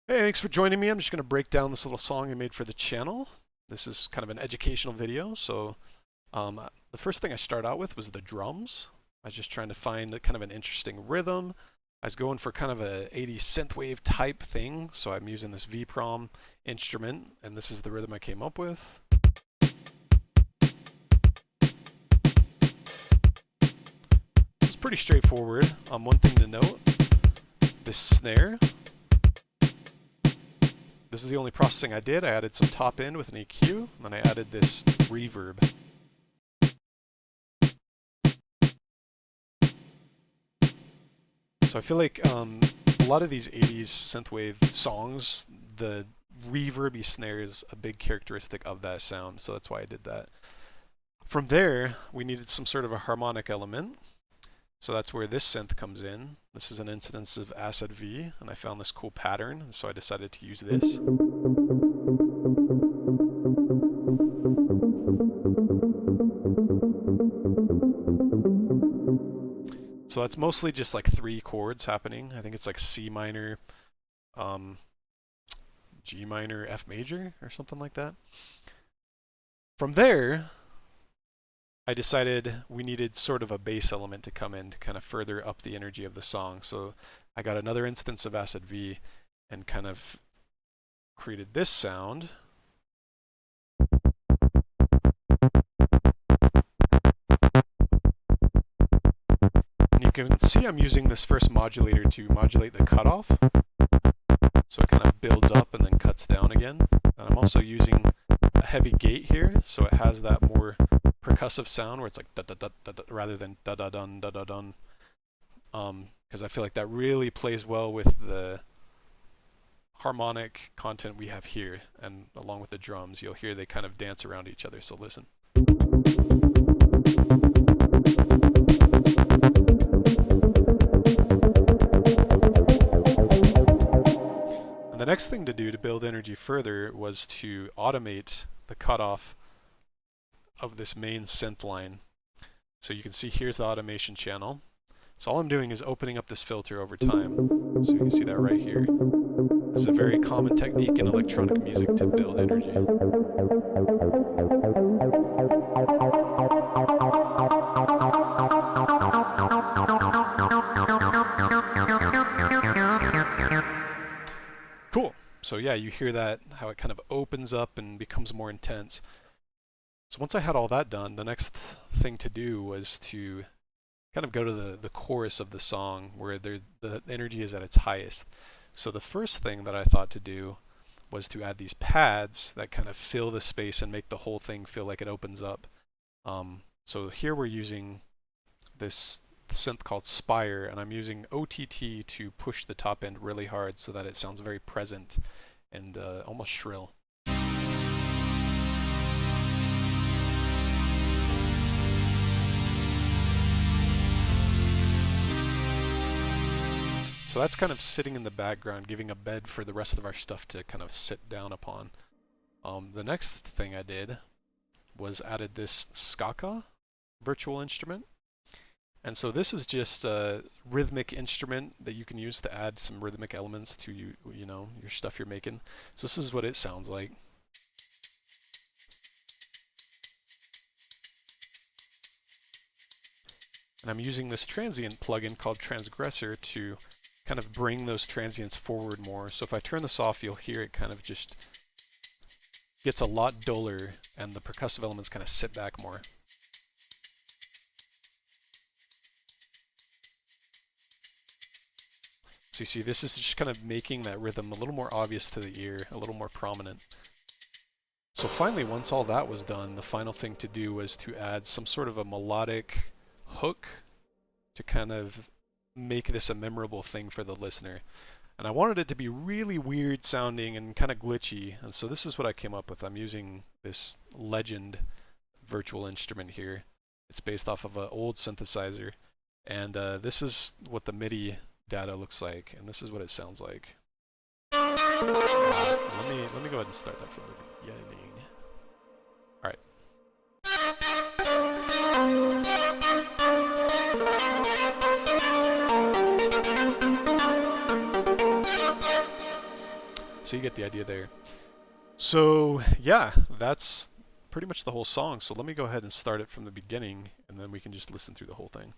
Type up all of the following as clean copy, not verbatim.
Hey, thanks for joining me. I'm just going to break down this little song I made for the channel. This is kind of an educational video. The first thing I start out with was the drums. I was just trying to find kind of an interesting rhythm. I was going for kind of a 80s synthwave type thing, so I'm using this VPROM instrument, and this is the rhythm I came up with. It's pretty straightforward. One thing to note, this snare. This is the only processing I did. I added some top end with an EQ, and then I added this reverb. So I feel like a lot of these 80s synthwave songs, the reverby snare is a big characteristic of that sound, so that's why I did that. From there, we needed some sort of a harmonic element. So that's where this synth comes in. This is an instance of Acid V, and I found this cool pattern, so I decided to use this. So that's mostly just like 3 chords happening. I think it's like C minor, G minor, F major, or something like that. From there, I decided we needed sort of a bass element to come in to kind of further up the energy of the song. So I got another instance of Acid V and kind of created this sound. And you can see I'm using this first modulator to modulate the cutoff. So it kind of builds up and then cuts down again. And I'm also using a heavy gate here, so it has that more percussive sound where it's like da da da da, rather than da da dun da da dun. Because I feel like that really plays well with the harmonic content we have here, and along with the drums, you'll hear they kind of dance around each other. So listen. And the next thing to do to build energy further was to automate the cutoff of this main synth line. So you can see here's the automation channel. So all I'm doing is opening up this filter over time. So you can see that right here. This is a very common technique in electronic music to build energy. Cool. So yeah, you hear that, how it kind of opens up and becomes more intense. So once I had all that done, the next thing to do was to kind of go to the chorus of the song where the energy is at its highest. So the first thing that I thought to do was to add these pads that kind of fill the space and make the whole thing feel like it opens up. So here we're using this synth called Spire, and I'm using OTT to push the top end really hard so that it sounds very present and almost shrill. So that's kind of sitting in the background, giving a bed for the rest of our stuff to kind of sit down upon. The next thing I did was added this skaka virtual instrument. And so this is just a rhythmic instrument that you can use to add some rhythmic elements to your stuff you're making. So this is what it sounds like. And I'm using this transient plugin called Transgressor to kind of bring those transients forward more. So if I turn this off, you'll hear it kind of just gets a lot duller and the percussive elements kind of sit back more. So you see, this is just kind of making that rhythm a little more obvious to the ear, a little more prominent. So finally, once all that was done, the final thing to do was to add some sort of a melodic hook to kind of make this a memorable thing for the listener. And I wanted it to be really weird sounding and kind of glitchy, and so this is what I came up with. I'm using this Legend virtual instrument here. It's based off of an old synthesizer, and this is what the MIDI data looks like, and this is what it sounds like. Let me go ahead and start that from the beginning. All right. So you get the idea there. So yeah, that's pretty much the whole song. So let me go ahead and start it from the beginning, and then we can just listen through the whole thing.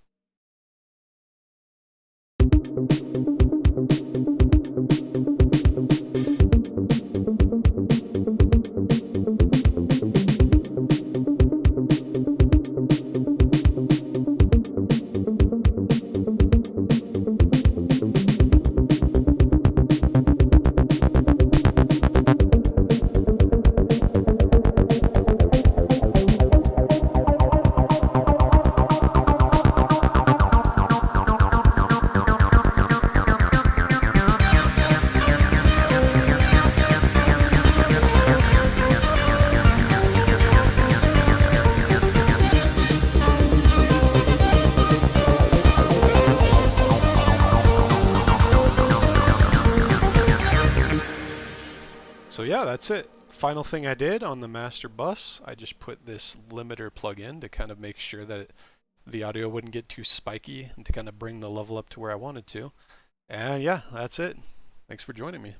So yeah, that's it. Final thing I did on the master bus, I just put this limiter plug in to kind of make sure that the audio wouldn't get too spiky and to kind of bring the level up to where I wanted to. And yeah, that's it. Thanks for joining me.